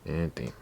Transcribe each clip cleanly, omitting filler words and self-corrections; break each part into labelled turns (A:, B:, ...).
A: And theme.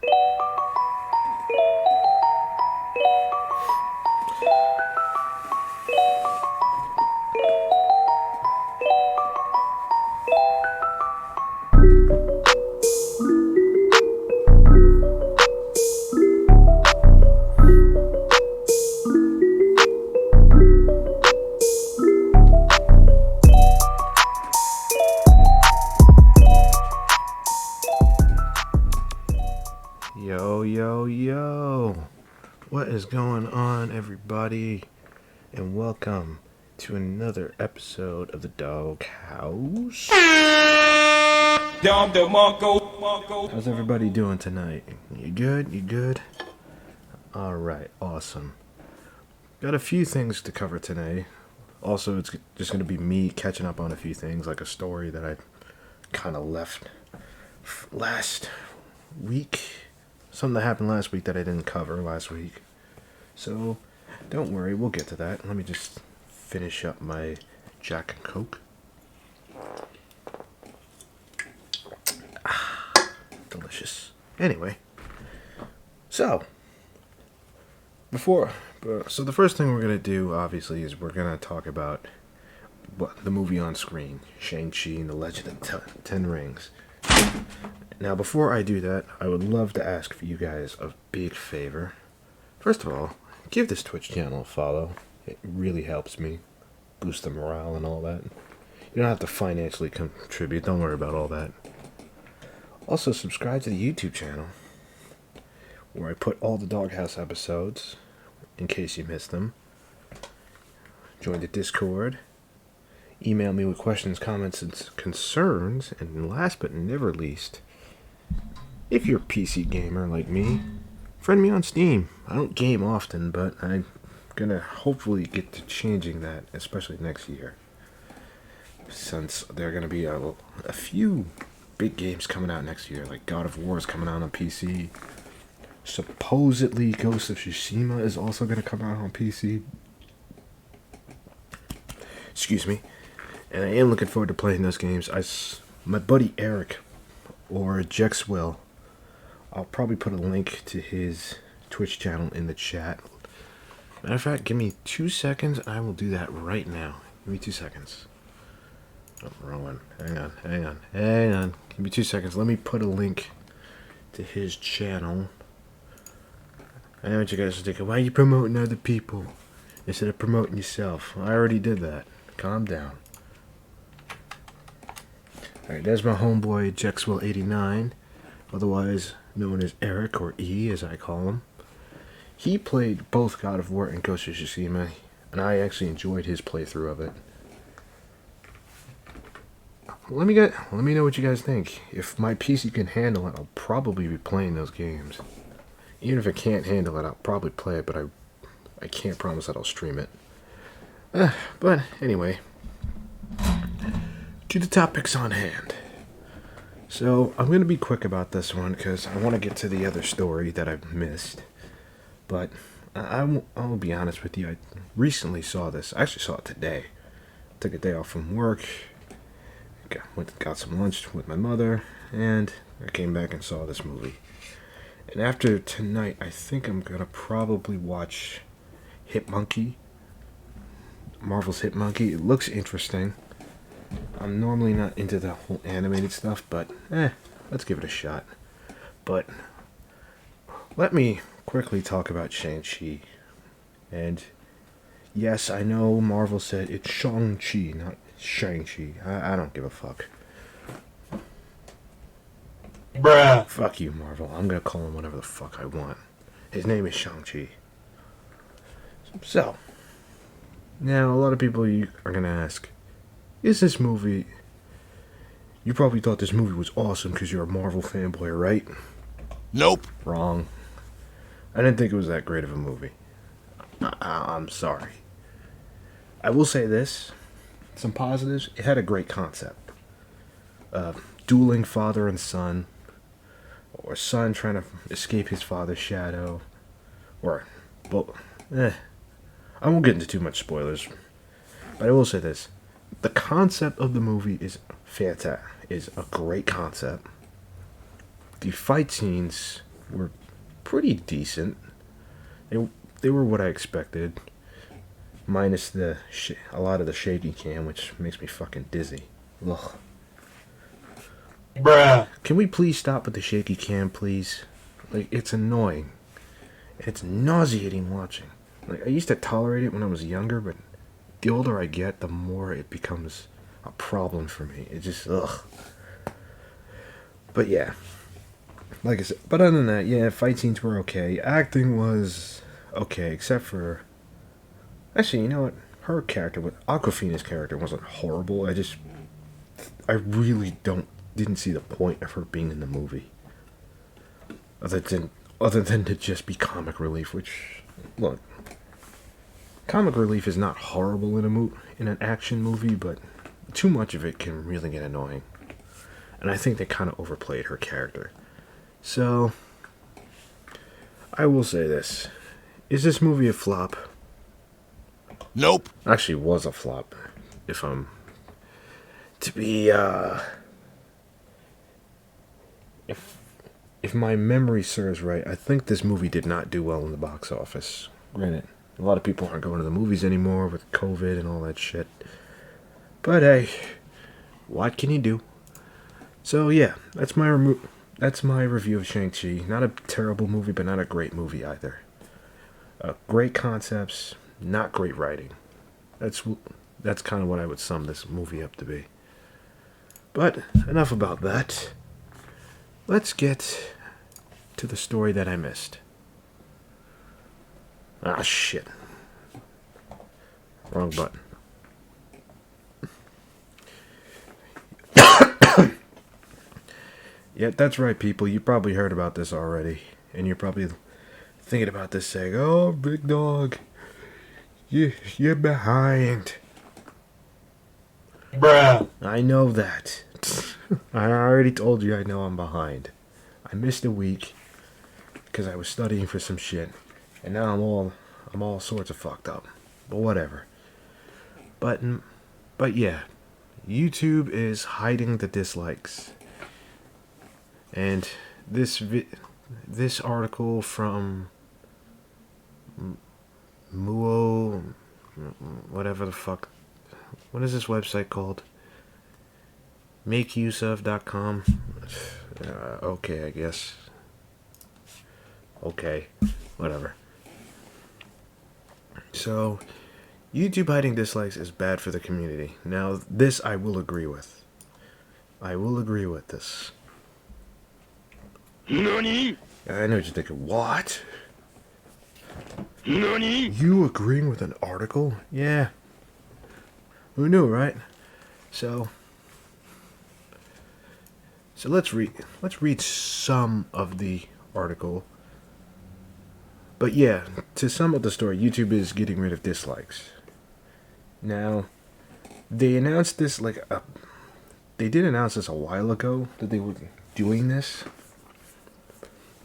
A: Yo. What is going on, everybody? And welcome to another episode of the Dog House. How's everybody doing tonight? You good? You good? Alright, awesome. Got a few things to cover today. Also, it's just going to be me catching up on a few things, like a story that I kind of left last week. Something that happened last week that I didn't cover last week. So, don't worry, we'll get to that. Let me just finish up my Jack and Coke. Delicious. Anyway, so the first thing we're going to do, obviously, is we're going to talk about the movie on screen, Shang-Chi and the Legend of Ten Rings. Now, before I do that, I would love to ask for you guys a big favor. First of all, give this Twitch channel a follow. It really helps me boost the morale and all that. You don't have to financially contribute. Don't worry about all that. Also, subscribe to the YouTube channel, where I put all the Doghouse episodes, in case you missed them. Join the Discord. Email me with questions, comments, and concerns. And last but never least, if you're a PC gamer like me, friend me on Steam. I don't game often, but I'm gonna hopefully get to changing that, especially next year. Since there are gonna be a few big games coming out next year, like God of War is coming out on PC. Supposedly Ghost of Tsushima is also gonna come out on PC. Excuse me. And I am looking forward to playing those games. My buddy Eric, or Jexwell, I'll probably put a link to his Twitch channel in the chat. Matter of fact, give me 2 seconds and I will do that right now. Give me 2 seconds. Oh, wrong one. Hang on. Give me 2 seconds. Let me put a link to his channel. I know what you guys are thinking. Why are you promoting other people instead of promoting yourself? I already did that. Calm down. Alright, there's my homeboy Jexwell89, otherwise known as Eric, or E as I call him. He played both God of War and Ghost of Tsushima, and I actually enjoyed his playthrough of it. Let me know what you guys think. If my PC can handle it, I'll probably be playing those games. Even if it can't handle it, I'll probably play it, but I can't promise that I'll stream it. But anyway, to the topics on hand. So, I'm going to be quick about this one because I want to get to the other story that I've missed. But I'll be honest with you, I recently saw this. I actually saw it today. Took a day off from work, got some lunch with my mother, and I came back and saw this movie. And after tonight, I think I'm going to probably watch Marvel's Hit Monkey. It looks interesting. I'm normally not into the whole animated stuff, but let's give it a shot. But let me quickly talk about Shang-Chi. And yes, I know Marvel said it's Shang-Chi, not Shang-Chi. I don't give a fuck.
B: Bruh.
A: Fuck you, Marvel. I'm gonna call him whatever the fuck I want. His name is Shang-Chi. So, now a lot of people are gonna ask, is this movie... You probably thought this movie was awesome because you're a Marvel fanboy, right?
B: Nope.
A: Wrong. I didn't think it was that great of a movie. I'm sorry. I will say this. Some positives. It had a great concept. Dueling father and son. Or son trying to escape his father's shadow. I won't get into too much spoilers. But I will say this. The concept of the movie is fantastic. Is a great concept. the fight scenes were pretty decent. They were what I expected, minus a lot of the shaky cam, which makes me fucking dizzy. Ugh.
B: Bruh.
A: Can we please stop with the shaky cam, please? Like, it's annoying. It's nauseating watching. Like, I used to tolerate it when I was younger, but the older I get, the more it becomes a problem for me. It just, ugh. But yeah. Like I said, but other than that, yeah, fight scenes were okay. Acting was okay, except for... Actually, you know what? Her character, Aquafina's character wasn't horrible. I really didn't see the point of her being in the movie. Other than to just be comic relief, which, look, comic relief is not horrible in an action movie, but too much of it can really get annoying. And I think they kind of overplayed her character. So, I will say this. Is this movie a flop?
B: Nope.
A: Actually, was a flop. If I'm to be, if my memory serves right, I think this movie did not do well in the box office. Granted, a lot of people aren't going to the movies anymore with COVID and all that shit. But hey, what can you do? So yeah, that's my review of Shang-Chi. Not a terrible movie, but not a great movie either. Great concepts, not great writing. That's kind of what I would sum this movie up to be. But enough about that. Let's get to the story that I missed. Ah, shit. Wrong button. Yeah, that's right, people. You probably heard about this already. And you're probably thinking about this saying, oh, big dog, you're behind.
B: Bruh.
A: I know that. I already told you I know I'm behind. I missed a week because I was studying for some shit. And now I'm all sorts of fucked up. But whatever. But yeah, YouTube is hiding the dislikes. And this article from Muo, whatever the fuck, what is this website called? MakeUseOf.com. Okay, I guess. Okay, whatever. So, YouTube hiding dislikes is bad for the community. Now, this I will agree with. I will agree with this.
B: Nani?
A: I know what you're thinking. What?
B: Nani?
A: You agreeing with an article? Yeah. Who knew, right? So let's read some of the article. But yeah, to sum up the story, YouTube is getting rid of dislikes. Now, they announced this they did announce this a while ago that they were doing this.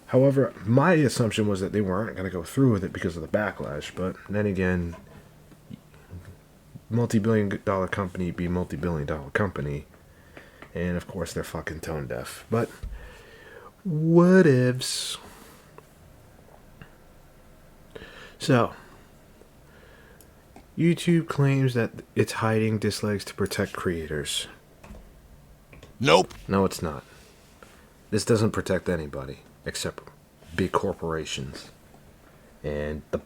A: However, my assumption was that they weren't going to go through with it because of the backlash. But then again, multi-billion-dollar company be multi-billion-dollar company. And of course, they're fucking tone deaf. But whatevs. So, YouTube claims that it's hiding dislikes to protect creators.
B: Nope.
A: No, it's not. This doesn't protect anybody except big corporations and the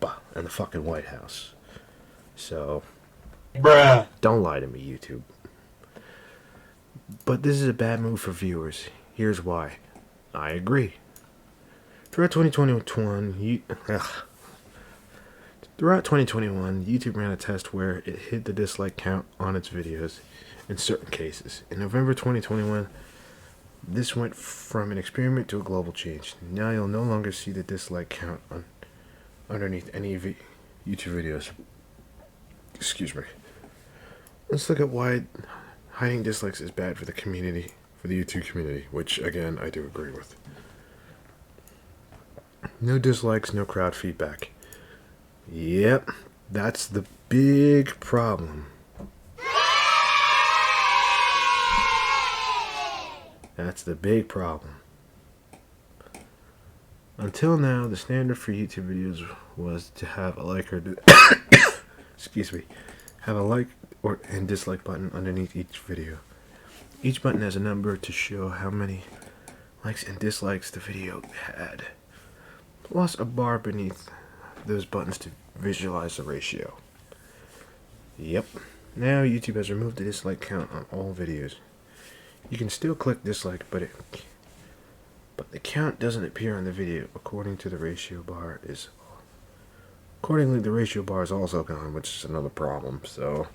A: fucking White House. So,
B: Bruh.
A: don't lie to me, YouTube. But this is a bad move for viewers. Here's why. I agree. Throughout 2021, YouTube ran a test where it hid the dislike count on its videos in certain cases. In November 2021, this went from an experiment to a global change. Now you'll no longer see the dislike count underneath any YouTube videos. Excuse me. Let's look at why hiding dislikes is bad for the community, for the YouTube community, which, again, I do agree with. No dislikes, no crowd feedback. Yep, that's the big problem. That's the big problem. Until now, the standard for YouTube videos was to have a like or excuse me, have a like or and dislike button underneath each video. Each button has a number to show how many likes and dislikes the video had, plus a bar beneath those buttons to visualize the ratio. Yep. Now YouTube has removed the dislike count on all videos. You can still click dislike, but the count doesn't appear on the video according to the ratio bar is. Accordingly, the ratio bar is also gone, which is another problem. So,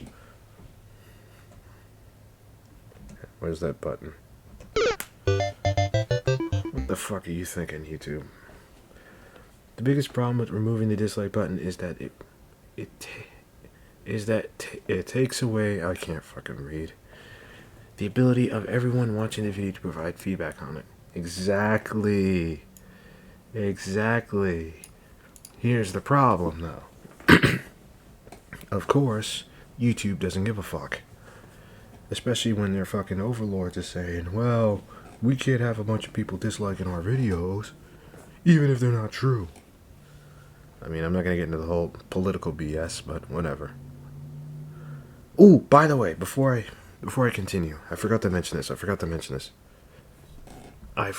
A: where's that button? What the fuck are you thinking, YouTube? The biggest problem with removing the dislike button is that it takes away. I can't fucking read. The ability of everyone watching the video to provide feedback on it. Exactly. Here's the problem, though. Of course, YouTube doesn't give a fuck. Especially when their fucking overlords are saying, well, we can't have a bunch of people disliking our videos, even if they're not true. I mean, I'm not going to get into the whole political BS, but whatever. Ooh, by the way, before I continue, I forgot to mention this. I forgot to mention this. I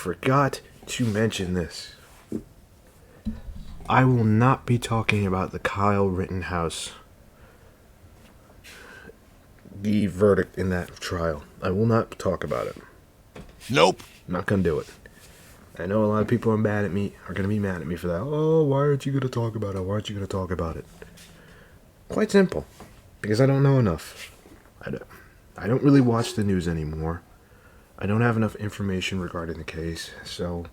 A: will not be talking about the Kyle Rittenhouse, the verdict in that trial. I will not talk about it.
B: Nope.
A: I'm not going to do it. I know a lot of people are going to be mad at me for that. Oh, why aren't you going to talk about it? Why aren't you going to talk about it? Quite simple. Because I don't know enough. I don't really watch the news anymore. I don't have enough information regarding the case, so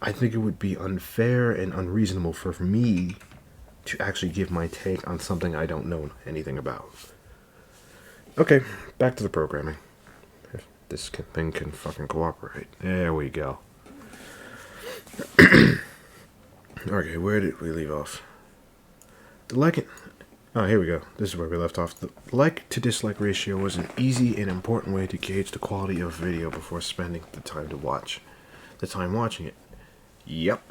A: I think it would be unfair and unreasonable for me to actually give my take on something I don't know anything about. Okay, back to the programming. If this thing can fucking cooperate. There we go. Okay, where did we leave off? Oh, here we go. This is where we left off. The like to dislike ratio was an easy and important way to gauge the quality of a video before spending the time watching it. Yep.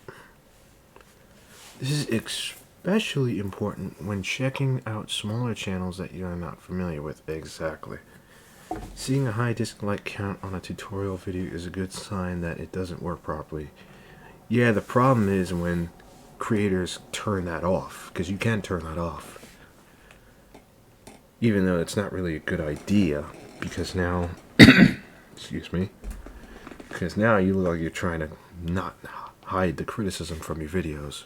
A: This is especially important when checking out smaller channels that you are not familiar with. Exactly. Seeing a high dislike count on a tutorial video is a good sign that it doesn't work properly. Yeah, the problem is when creators turn that off, because you can turn that off. Even though it's not really a good idea, because now, excuse me, because now you look like you're trying to not hide the criticism from your videos.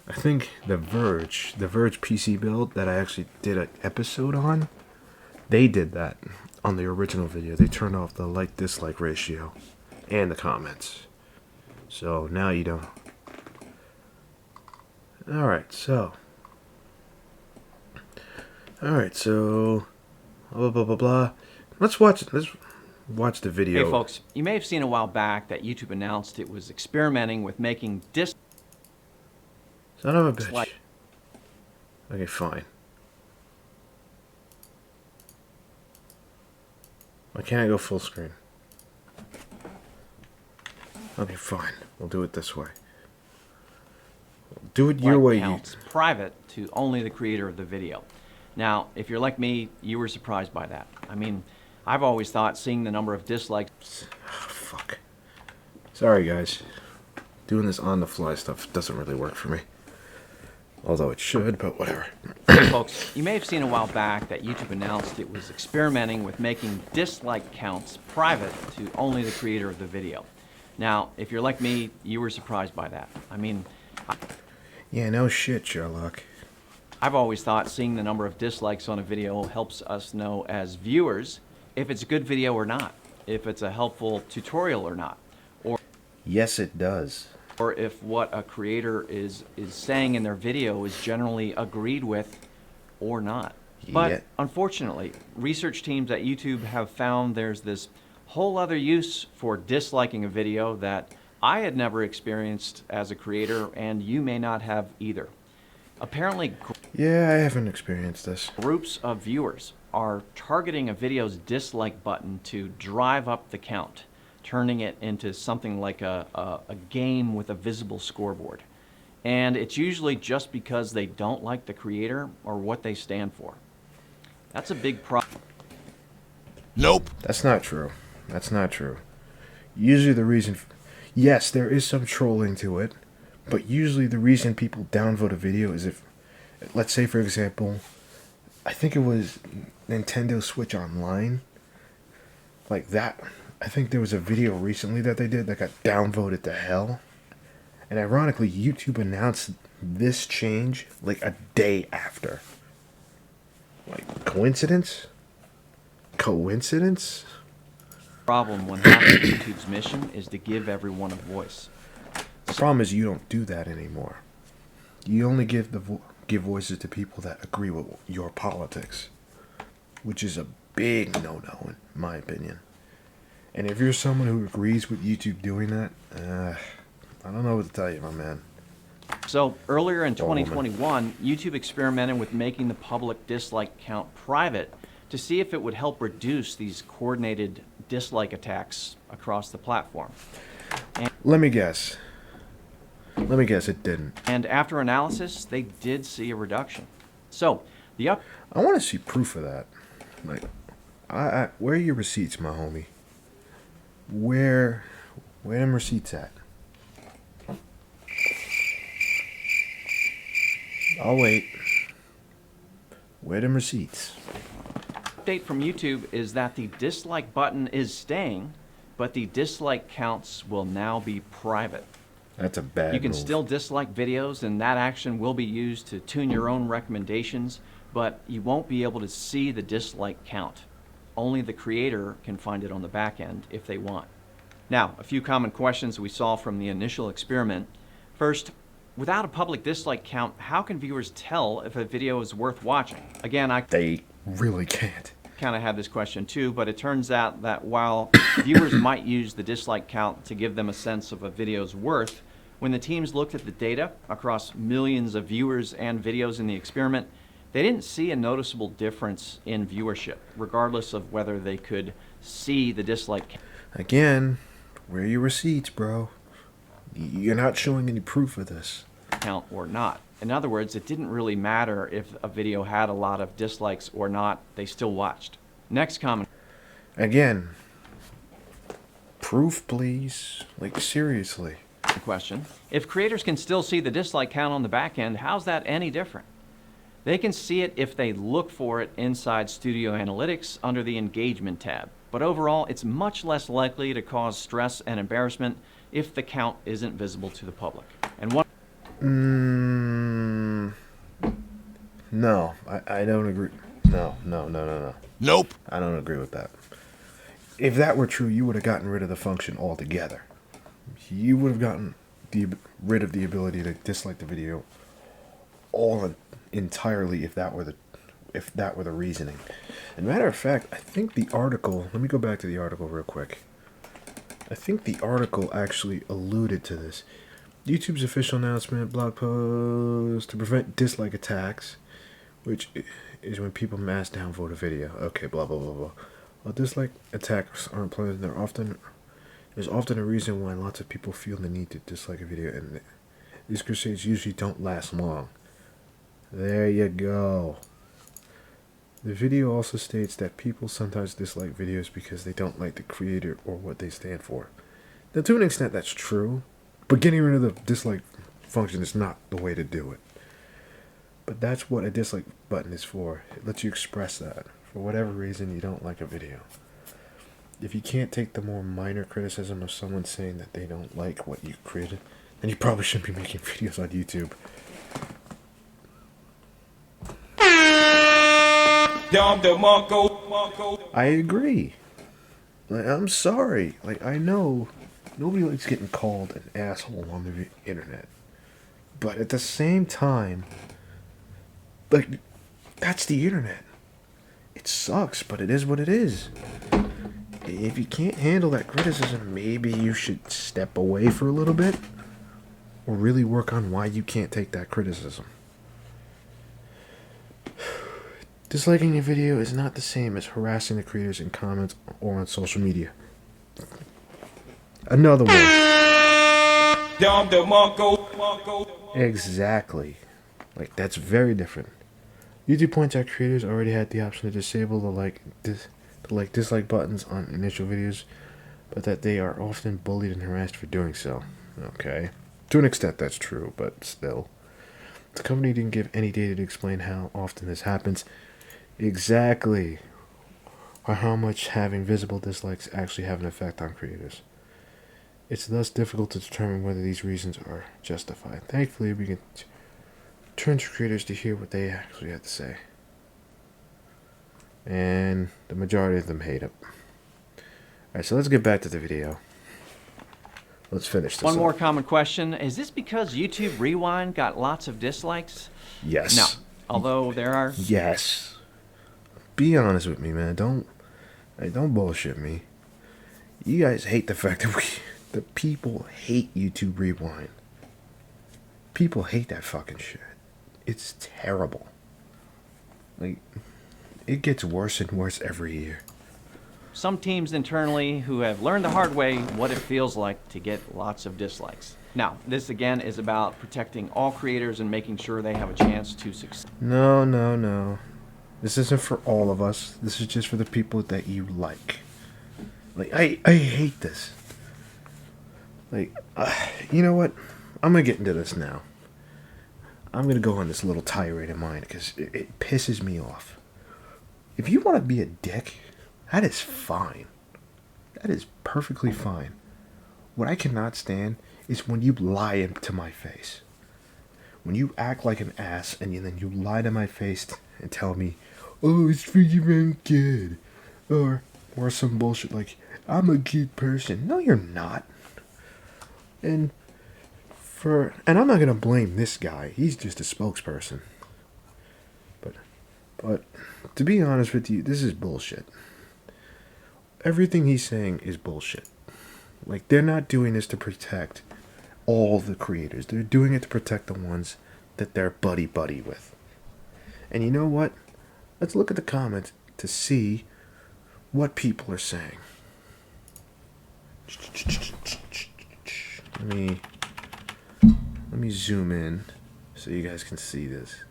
A: I think the Verge PC build that I actually did an episode on, they did that on the original video. They turned off the like-dislike ratio and the comments. So now you don't. Alright, so blah blah blah blah. Let's watch the video.
C: Hey folks, you may have seen a while back that YouTube announced it was experimenting with making
A: Son of a bitch. Okay, fine. Why can't I go full screen? Okay, fine. We'll do it this way. Do it your way.
C: Counts private to only the creator of the video. Now, if you're like me, you were surprised by that. I mean, I've always thought seeing the number of dislikes...
A: Fuck. Sorry, guys. Doing this on-the-fly stuff doesn't really work for me. Although it should, but whatever.
C: Folks, you may have seen a while back that YouTube announced it was experimenting with making dislike counts private to only the creator of the video. Now, if you're like me, you were surprised by that. I mean...
A: Yeah, no shit, Sherlock.
C: I've always thought seeing the number of dislikes on a video helps us know as viewers if it's a good video or not, if it's a helpful tutorial or not, or
A: yes, it does.
C: Or if what a creator is saying in their video is generally agreed with or not. But unfortunately, research teams at YouTube have found there's this whole other use for disliking a video that I had never experienced as a creator, and you may not have either. Apparently,
A: yeah, I haven't experienced this.
C: Groups of viewers are targeting a video's dislike button to drive up the count. turning it into something like a game with a visible scoreboard. And it's usually just because they don't like the creator or what they stand for. That's a big problem.
B: Nope.
A: That's not true. That's not true. Usually the reason... Yes, there is some trolling to it, but usually the reason people downvote a video is if... Let's say, for example, I think it was Nintendo Switch Online. Like that. I think there was a video recently that they did that got downvoted to hell. And ironically, YouTube announced this change like a day after. Like, coincidence? Coincidence?
C: Problem when half of YouTube's mission is to give everyone a voice.
A: The problem is you don't do that anymore. You only give give voices to people that agree with your politics, which is a big no-no in my opinion. And if you're someone who agrees with YouTube doing that, I don't know what to tell you, my man.
C: So earlier in 2021, YouTube experimented with making the public dislike count private to see if it would help reduce these coordinated dislike attacks across the platform.
A: Let me guess it didn't.
C: And after analysis, they did see a reduction. So
A: I want to see proof of that. Like, where are your receipts, my homie? Where them receipts at? I'll wait. Where them receipts?
C: Update from YouTube is that the dislike button is staying, but the dislike counts will now be private.
A: That's a bad
C: You can
A: move.
C: still dislike videos, and that action will be used to tune your own recommendations, but you won't be able to see the dislike count. Only the creator can find it on the back end if they want. Now, a few common questions we saw from the initial experiment. First, without a public dislike count, how can viewers tell if a video is worth watching? Again,
A: They really can't.
C: kind of had this question too, but it turns out that while viewers might use the dislike count to give them a sense of a video's worth, when the teams looked at the data across millions of viewers and videos in the experiment, they didn't see a noticeable difference in viewership, regardless of whether they could see the dislike count.
A: Again, where are your receipts, bro? You're not showing any proof of this.
C: Count or not. In other words, it didn't really matter if a video had a lot of dislikes or not, they still watched. Next comment.
A: Again, proof, please. Like, seriously.
C: Question. If creators can still see the dislike count on the back end, how's that any different? They can see it if they look for it inside Studio Analytics under the Engagement tab. But overall, it's much less likely to cause stress and embarrassment if the count isn't visible to the public. And one
A: No, I don't agree. No.
B: Nope.
A: I don't agree with that. If that were true, you would have gotten rid of the function altogether. You would have gotten rid of the ability to dislike the video entirely if that were the reasoning. And matter of fact, I think the article, let me go back to the article real quick. I think the article actually alluded to this. YouTube's official announcement, blog post, to prevent dislike attacks, which is when people mass downvote a video. Okay, blah, blah, blah, blah. While dislike attacks aren't pleasant, there's often a reason why lots of people feel the need to dislike a video, and these crusades usually don't last long. There you go. The video also states that people sometimes dislike videos because they don't like the creator or what they stand for. Now, to an extent, that's true, but getting rid of the dislike function is not the way to do it. But that's what a dislike button is for. It lets you express that. For whatever reason, you don't like a video. If you can't take the more minor criticism of someone saying that they don't like what you created, then you probably shouldn't be making videos on YouTube. I agree. Like, I'm sorry. Like, I know nobody likes getting called an asshole on the internet. But at the same time, like, that's the internet. It sucks, but it is what it is. If you can't handle that criticism, maybe you should step away for a little bit. Or really work on why you can't take that criticism. Disliking a video is not the same as harassing the creators in comments or on social media. Another one. Exactly. Like, that's very different. YouTube points out creators already had the option to disable the dislike buttons on initial videos, but that they are often bullied and harassed for doing so. Okay. To an extent, that's true, but still. The company didn't give any data to explain how often this happens exactly, or how much having visible dislikes actually have an effect on creators. It's thus difficult to determine whether these reasons are justified. Thankfully, we can turn to creators to hear what they actually have to say. And the majority of them hate it. Alright, so let's get back to the video. Let's finish this
C: One more
A: up.
C: common question. Is this because YouTube Rewind got lots of dislikes?
A: Yes.
C: No. Although there are...
A: Yes. Be honest with me, man. Don't bullshit me. You guys hate the fact that the people hate YouTube Rewind. People hate that fucking shit. It's terrible. Like, it gets worse and worse every year.
C: Some teams internally who have learned the hard way what it feels like to get lots of dislikes. Now, this again is about protecting all creators and making sure they have a chance to succeed.
A: No. This isn't for all of us. This is just for the people that you like. Like, I hate this. Like, you know what? I'm gonna get into this now. I'm gonna go on this little tirade of mine because it pisses me off. If you want to be a dick, that is fine. That is perfectly fine. What I cannot stand is when you lie to my face. When you act like an ass and then you lie to my face and tell me, oh, it's for your own good. Or some bullshit like, I'm a good person. No, you're not. And I'm not gonna blame this guy. He's just a spokesperson. But to be honest with you, this is bullshit. Everything he's saying is bullshit. Like, they're not doing this to protect all the creators. They're doing it to protect the ones that they're buddy with. And you know what? Let's look at the comments to see what people are saying. Let me zoom in so you guys can see this.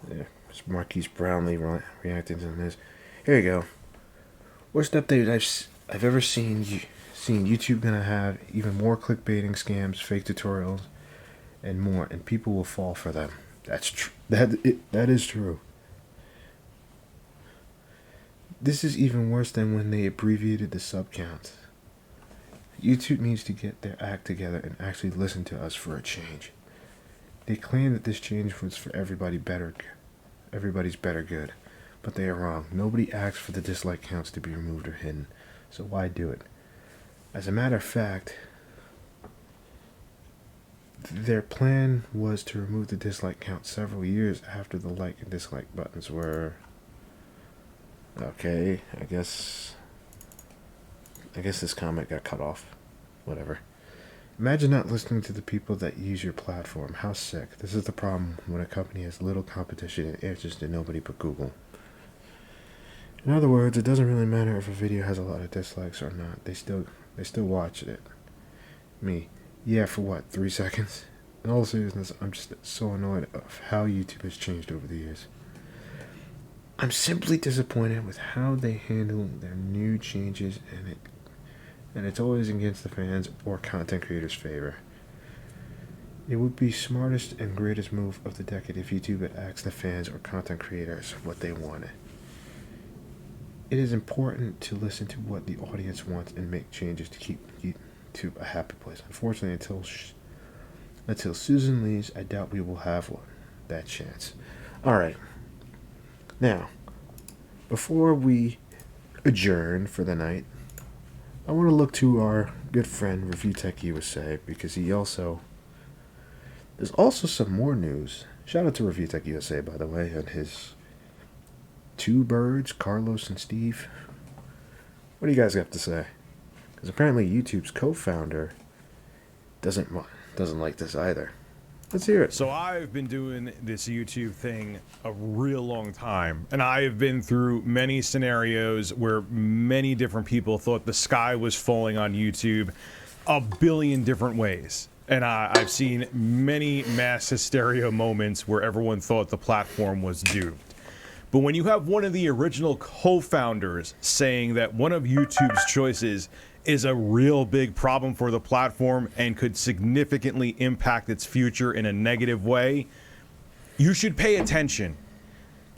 A: There, it's Marquise Brownlee reacting to this. Here you go. Worst update I've ever seen. YouTube gonna have even more clickbaiting scams, fake tutorials, and more, and people will fall for them. That's true. That is true. This is even worse than when they abbreviated the sub count. YouTube needs to get their act together and actually listen to us for a change. They claim that this change was for everybody's better good, but they are wrong. Nobody asks for the dislike counts to be removed or hidden, so why do it? As a matter of fact, their plan was to remove the dislike count several years after the like and dislike buttons were... Okay, I guess this comment got cut off. Whatever. Imagine not listening to the people that use your platform. How sick. This is the problem when a company has little competition and answers to nobody but Google. In other words, it doesn't really matter if a video has a lot of dislikes or not. They still watch it. Me. Yeah, for what, 3 seconds? In all seriousness, I'm just so annoyed of how YouTube has changed over the years. I'm simply disappointed with how they handle their new changes, and it's always against the fans or content creators' favor. It would be smartest and greatest move of the decade if YouTube had asked the fans or content creators what they wanted. It is important to listen to what the audience wants and make changes to keep YouTube a happy place. Unfortunately, until Susan leaves, I doubt we will have that chance. Alright. Now, before we adjourn for the night, I want to look to our good friend Review Tech USA, because there's also some more news. Shout out to Review Tech USA, by the way, and his two birds, Carlos and Steve. What do you guys have to say? Because apparently YouTube's co-founder doesn't like this either. Let's hear it.
D: So I've been doing this YouTube thing a real long time, and I have been through many scenarios where many different people thought the sky was falling on YouTube a billion different ways. And I've seen many mass hysteria moments where everyone thought the platform was doomed. But when you have one of the original co-founders saying that one of YouTube's choices is a real big problem for the platform and could significantly impact its future in a negative way, you should pay attention.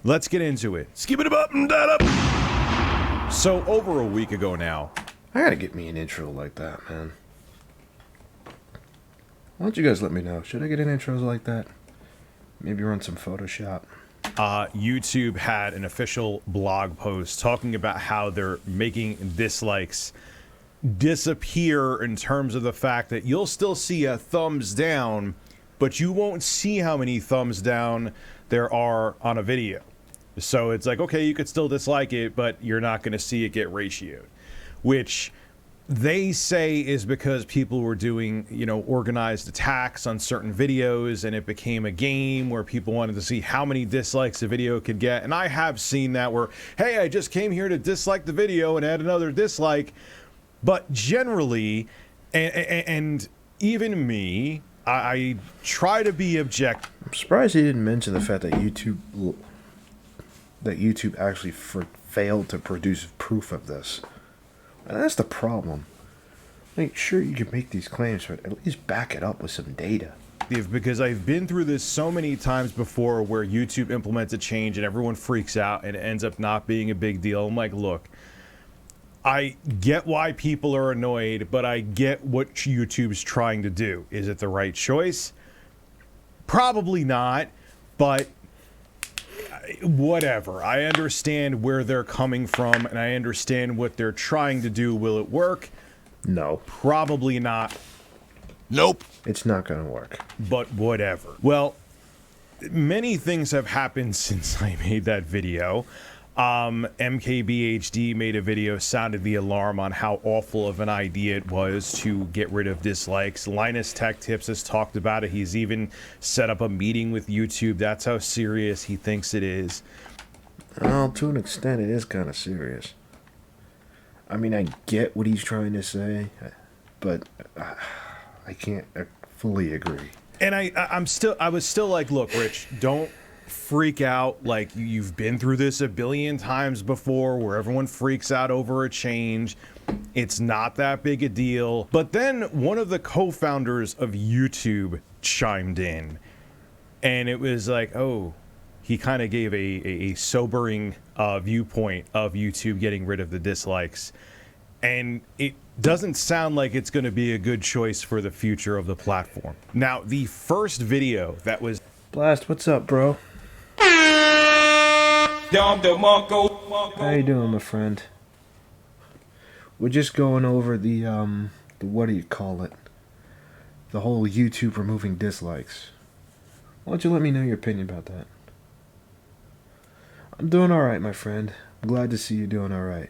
D: Let's get into it. Skip it up and that up. So over a week ago now,
A: I gotta get me an intro like that, man. Why don't you guys let me know? Should I get an intro like that? Maybe run some Photoshop.
D: YouTube had an official blog post talking about how they're making dislikes disappear in terms of the fact that you'll still see a thumbs down, but you won't see how many thumbs down there are on a video. So it's like, okay, you could still dislike it, but you're not going to see it get ratioed, which they say is because people were doing, organized attacks on certain videos, and it became a game where people wanted to see how many dislikes a video could get. And I have seen that where, hey, I just came here to dislike the video and add another dislike. But generally, and even me, I try to be objective.
A: I'm surprised he didn't mention the fact that YouTube actually failed to produce proof of this. And that's the problem. Like, sure, you can make these claims, but at least back it up with some data.
D: Because I've been through this so many times before where YouTube implements a change and everyone freaks out and it ends up not being a big deal. I'm like, look, I get why people are annoyed, but I get what YouTube's trying to do. Is it the right choice? Probably not, but whatever. I understand where they're coming from, and I understand what they're trying to do. Will it work?
A: No.
D: Probably not.
B: Nope.
A: It's not going to work.
D: But whatever. Well, many things have happened since I made that video. MKBHD made a video, sounded the alarm on how awful of an idea it was to get rid of dislikes. Linus Tech Tips has talked about it. He's even set up a meeting with YouTube. That's how serious he thinks it is.
A: Well, to an extent, it is kind of serious. I mean, I get what he's trying to say, but I can't fully agree.
D: And I was still like, look, Rich, don't freak out. Like, you've been through this a billion times before where everyone freaks out over a change. It's not that big a deal. But then one of the co-founders of YouTube chimed in, and it was like, oh, he kind of gave a sobering viewpoint of YouTube getting rid of the dislikes. And it doesn't sound like it's going to be a good choice for the future of the platform. Now, the first video that was...
A: Blast, what's up, bro? How you doing, my friend? We're just going over the what do you call it? The whole YouTube removing dislikes. Why don't you let me know your opinion about that? I'm doing alright, my friend. I'm glad to see you doing alright.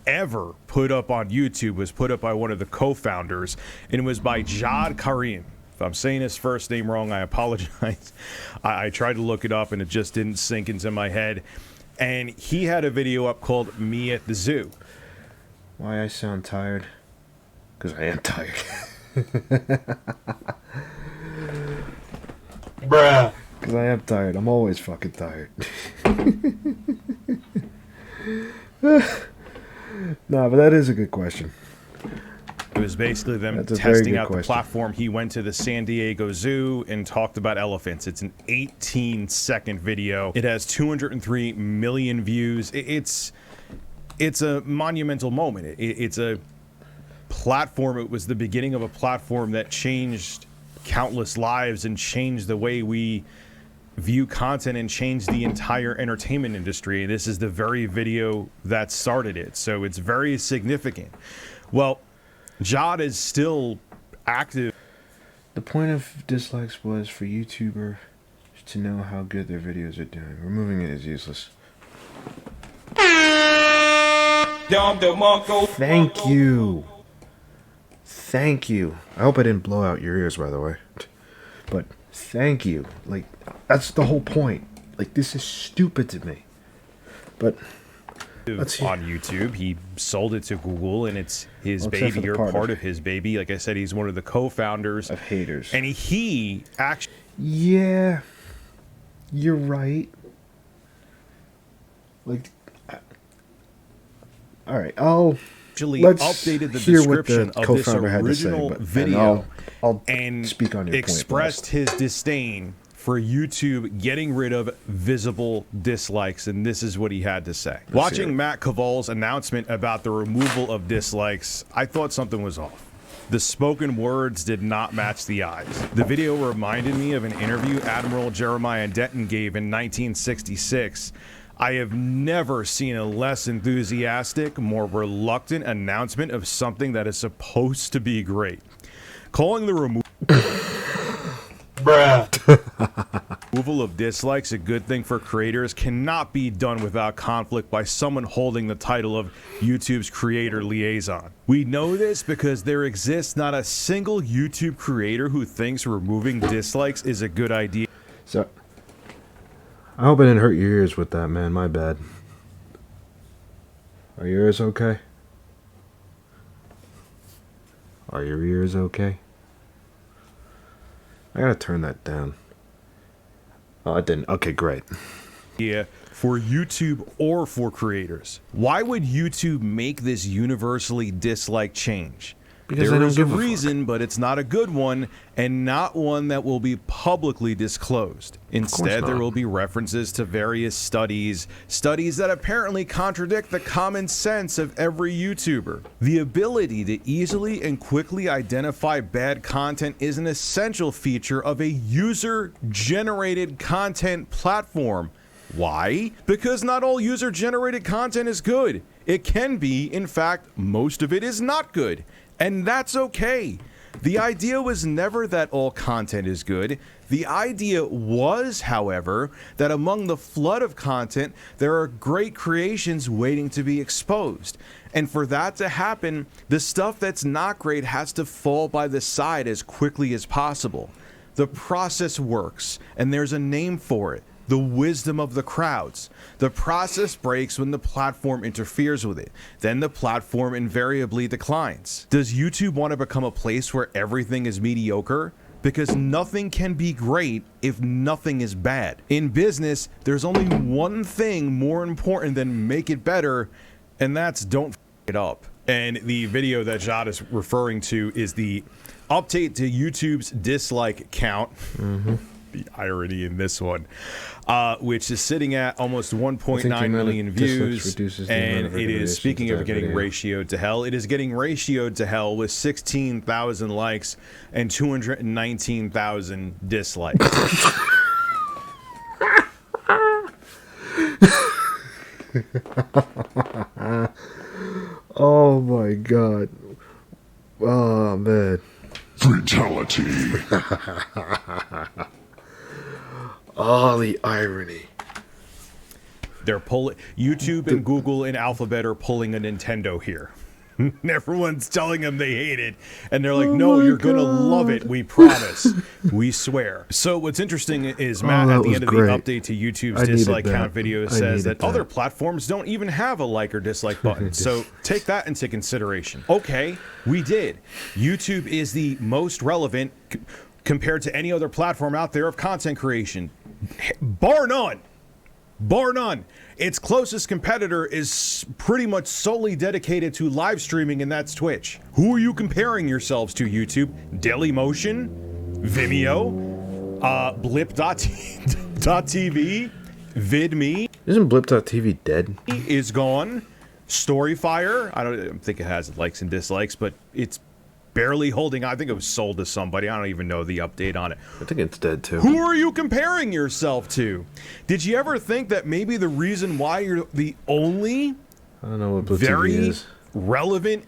D: Ever put up on YouTube was put up by one of the co-founders, and it was by Jad Karim. If I'm saying his first name wrong, I apologize. I tried to look it up and it just didn't sink into my head. And he had a video up called Me at the Zoo.
A: Why I sound tired? Because I am tired.
B: Bruh.
A: Because I am tired. I'm always fucking tired. Nah, but that is a good question.
D: It was basically them
A: That's a
D: testing
A: very good
D: out the
A: question.
D: platform. He went to the San Diego Zoo and talked about elephants. It's an 18-second video. It has 203 million views. It's a monumental moment. It's a platform. It was the beginning of a platform that changed countless lives and changed the way we view content and changed the entire entertainment industry. This is the very video that started it. So it's very significant. Well, Jad is still active.
A: The point of dislikes was for YouTuber to know how good their videos are doing. Removing it is useless. Thank you. Thank you. I hope I didn't blow out your ears, by the way. but thank you. Like, that's the whole point. Like, this is stupid to me. But let's see.
D: On YouTube, he sold it to Google, and it's his
A: Well, except for
D: baby,
A: the
D: or
A: part
D: part
A: of-
D: of his baby. Like I said, he's one of the co-founders
A: Of haters.
D: and he actually
A: Yeah, you're right. Like, all right, let's
D: updated the
A: hear what
D: description
A: the
D: of this
A: co-founder had to say,
D: original
A: but- and
D: video
A: I'll
D: and
A: speak on your point
D: expressed his disdain for YouTube getting rid of visible dislikes, and this is what he had to say.
A: hear it.
D: Watching Matt Caval's announcement about the removal of dislikes, I thought something was off. The spoken words did not match the eyes. The video reminded me of an interview Admiral Jeremiah Denton gave in 1966. I have never seen a less enthusiastic, more reluctant announcement of something that is supposed to be great. Calling the removal of dislikes a good thing for creators cannot be done without conflict by someone holding the title of YouTube's creator liaison. We know this because there exists not a single YouTube creator who thinks removing dislikes is a good idea.
A: So, I hope I didn't hurt your ears with that, man. My bad. Are your ears okay? Are your ears okay? I gotta turn that down. Oh, I didn't. Okay, great.
D: For YouTube or for creators. Why would YouTube make this universally disliked change?
A: Because
D: There
A: they don't
D: is a
A: give a fuck.
D: reason, but it's not a good one, and not one that will be publicly disclosed. Instead, there
A: not.
D: will be references to various studies that apparently contradict the common sense of every YouTuber. The ability to easily and quickly identify bad content is an essential feature of a user-generated content platform. Why? Because not all user-generated content is good. It can be, in fact, most of it is not good. And that's okay. The idea was never that all content is good. The idea was, however, that among the flood of content, there are great creations waiting to be exposed. And for that to happen, the stuff that's not great has to fall by the side as quickly as possible. The process works, and there's a name for it. The wisdom of the crowds. The process breaks when the platform interferes with it. Then the platform invariably declines. Does YouTube want to become a place where everything is mediocre? Because nothing can be great if nothing is bad. In business, there's only one thing more important than make it better, and that's don't f it up. And the video that Jad is referring to is the update to YouTube's dislike count. The irony in this one, which is sitting at almost 1.9 million views, and it is, speaking of getting ratioed to hell, it is getting ratioed to hell with 16,000 likes and 219,000 dislikes.
A: Oh my god. Oh man.
B: Fatality.
A: Oh, the irony.
D: They're pulling YouTube and Google and Alphabet are pulling a Nintendo here. Everyone's telling them they hate it, and they're like, "No,
A: my
D: you're gonna love it. We promise. We swear." So what's interesting is Matt
A: that
D: at the
A: was
D: end of
A: great.
D: the update to YouTube's
A: I needed
D: dislike
A: that.
D: count video
A: I
D: says
A: needed
D: that other
A: that.
D: platforms don't even have a like or dislike button. So take that into consideration. Okay, we did. YouTube is the most relevant compared to any other platform out there of content creation, bar none. Bar none. Its closest competitor is pretty much solely dedicated to live streaming, and that's Twitch. Who are you comparing yourselves to, YouTube? Dailymotion? Vimeo? Blip.tv? VidMe
A: Isn't Blip.tv dead?
D: is gone. Storyfire, I don't think it has likes and dislikes, but it's barely holding. I think it was sold to somebody. I don't even know the update on it.
A: I think it's dead too.
D: Who are you comparing yourself to? Did you ever think that maybe the reason why you're the only
A: I don't know what Blip
D: very
A: TV is.
D: relevant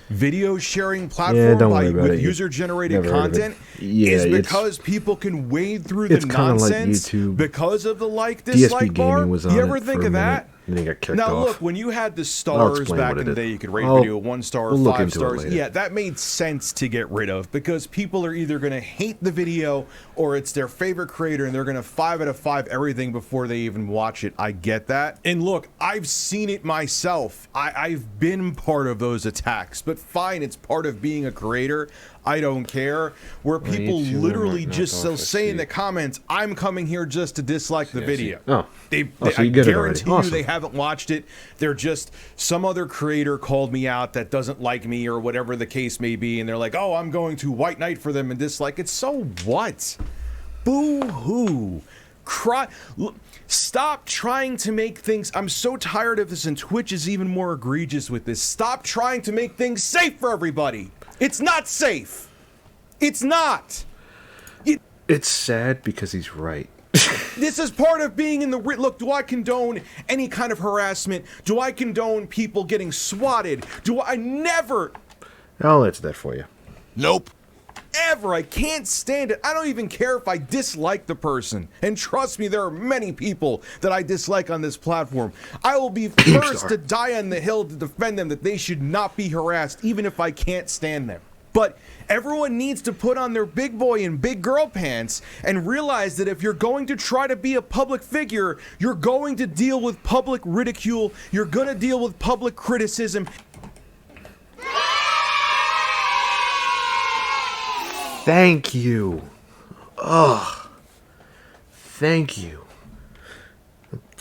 D: video sharing
A: Yeah,
D: platform
A: don't worry about
D: with
A: it. You
D: user-generated
A: never heard of it.
D: content
A: Yeah,
D: is
A: it's-
D: because people can wade through
A: it's
D: the
A: kinda like
D: nonsense
A: YouTube.
D: because of the like dislike
A: DSP
D: bar?
A: Gaming was on
D: You ever
A: it
D: think
A: for a
D: of that?
A: minute. then he got kicked
D: Now,
A: off.
D: look, when you had the stars
A: explain
D: back
A: what
D: in
A: it
D: the day,
A: is.
D: you could rate
A: I'll-
D: video 1 star,
A: we'll look
D: 5
A: into it
D: stars.
A: later.
D: Yeah, that made sense to get rid of because people are either going to hate the video or it's their favorite creator and they're going to 5 out of 5 everything before they even watch it. I get that. And look, I've seen it myself. I've been part of those attacks, but fine, it's part of being a creator. I don't care. Where people
A: YouTube
D: literally
A: knocked
D: just
A: off, I
D: say in the
A: see.
D: comments, I'm coming here just to dislike the
A: I see.
D: video.
A: Oh.
D: They,
A: Oh, so
D: I
A: you get it already.
D: guarantee you
A: Awesome.
D: they haven't watched it. They're just some other creator called me out that doesn't like me or whatever the case may be, and they're like, "Oh, I'm going to white knight for them and dislike it." So what? Boo hoo. Cry. Stop trying to make things. I'm so tired of this, and Twitch is even more egregious with this. Stop trying to make things safe for everybody. It's not safe. It's not.
A: It's sad because he's right.
D: This is part of being in the look. Do I condone any kind of harassment? Do I condone people getting swatted? Do I never,
A: I'll answer that for you.
B: Nope.
D: ever? I can't stand it. I don't even care if I dislike the person. And trust me, there are many people that I dislike on this platform. I will be first to die on the hill to defend them, that they should not be harassed, even if I can't stand them. But everyone needs to put on their big boy and big girl pants and realize that if you're going to try to be a public figure, you're going to deal with public ridicule, you're going to deal with public criticism.
A: Thank you. Ugh. Thank you.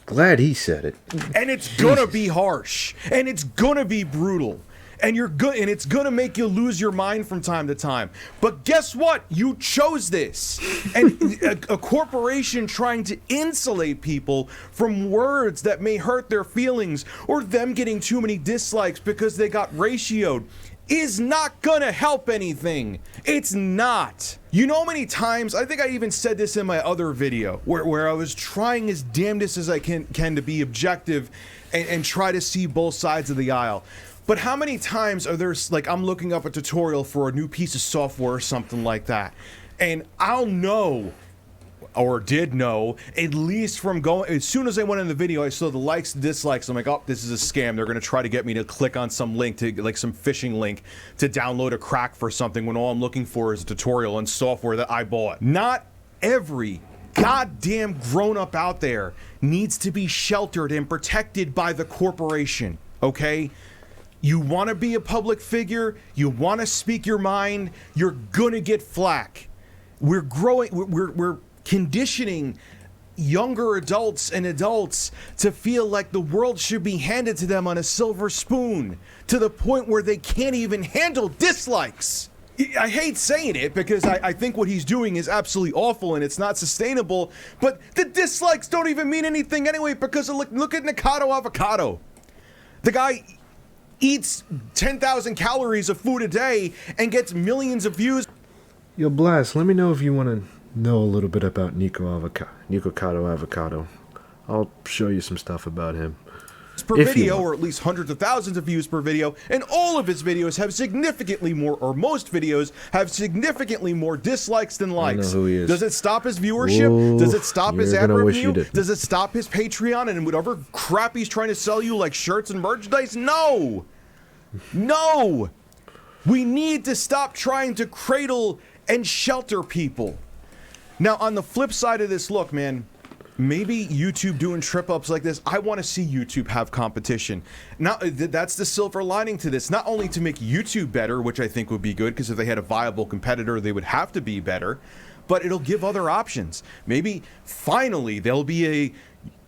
A: Glad he said it.
D: And it's gonna be harsh, and it's gonna be brutal, and and it's gonna make you lose your mind from time to time. But guess what? You chose this, and a corporation trying to insulate people from words that may hurt their feelings or them getting too many dislikes because they got ratioed is not gonna help anything. It's not. You know how many times, I think I even said this in my other video, where I was trying as damnedest as I can to be objective and try to see both sides of the aisle. But how many times are there, like, I'm looking up a tutorial for a new piece of software or something like that, and I'll know, or did know, at least from going, as soon as I went in the video, I saw the likes and dislikes. I'm like, oh, this is a scam. They're going to try to get me to click on some link, to like some phishing link, to download a crack for something when all I'm looking for is a tutorial on software that I bought. Not every goddamn grown-up out there needs to be sheltered and protected by the corporation, okay? You want to be a public figure, you want to speak your mind, you're going to get flack. We're growing, we're conditioning younger adults and adults to feel like the world should be handed to them on a silver spoon, to the point where they can't even handle dislikes. I hate saying it because I think what he's doing is absolutely awful and it's not sustainable, but the dislikes don't even mean anything anyway, because look at Nikado Avocado. The guy eats 10,000 calories of food a day and gets millions of views.
A: Yo, Blast, let me know if you want to know a little bit about Nikocado Avocado. I'll show you some stuff about him.
D: Per
A: If you
D: video,
A: want.
D: or at least hundreds of thousands of views per video, and all of his videos have significantly more, or most videos have significantly more dislikes than likes.
A: who he is.
D: Does it stop his viewership?
A: Ooh,
D: Does it stop his
A: you're
D: ad
A: gonna wish
D: revenue?
A: you didn't.
D: Does it stop his Patreon and whatever crap he's trying to sell you, like shirts and merchandise? No! No! We need to stop trying to cradle and shelter people. Now, on the flip side of this, look, man, maybe YouTube doing trip-ups like this, I want to see YouTube have competition. Now, that's the silver lining to this. Not only to make YouTube better, which I think would be good, because if they had a viable competitor, they would have to be better, but it'll give other options. Maybe, finally, there'll be a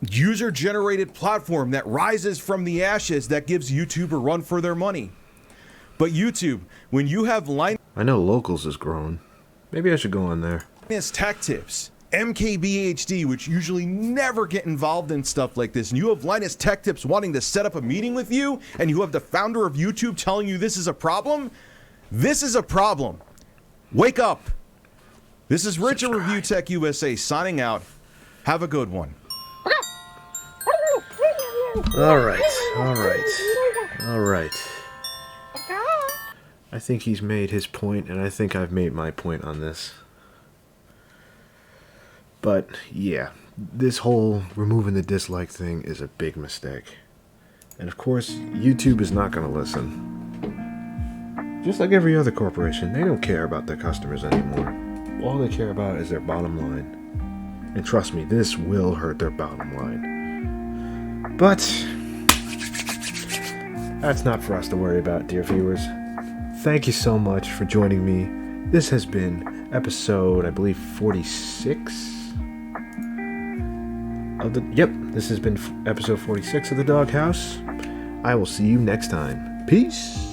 D: user-generated platform that rises from the ashes that gives YouTube a run for their money. But YouTube, when you have
A: I know Locals is growing. Maybe I should go on there.
D: Linus Tech Tips, MKBHD, which usually never get involved in stuff like this, and you have Linus Tech Tips wanting to set up a meeting with you, and you have the founder of YouTube telling you this is a problem, this is a problem. Wake up. This is Rich at Review Tech USA signing out. Have a good one.
A: Alright. I think he's made his point, and I think I've made my point on this. But yeah, this whole removing the dislike thing is a big mistake. And of course, YouTube is not going to listen. Just like every other corporation, they don't care about their customers anymore. All they care about is their bottom line. And trust me, this will hurt their bottom line. But that's not for us to worry about, dear viewers. Thank you so much for joining me. This has been episode, I believe, 46 of the... Yep, this has been episode 46 of The Doghouse. I will see you next time. Peace!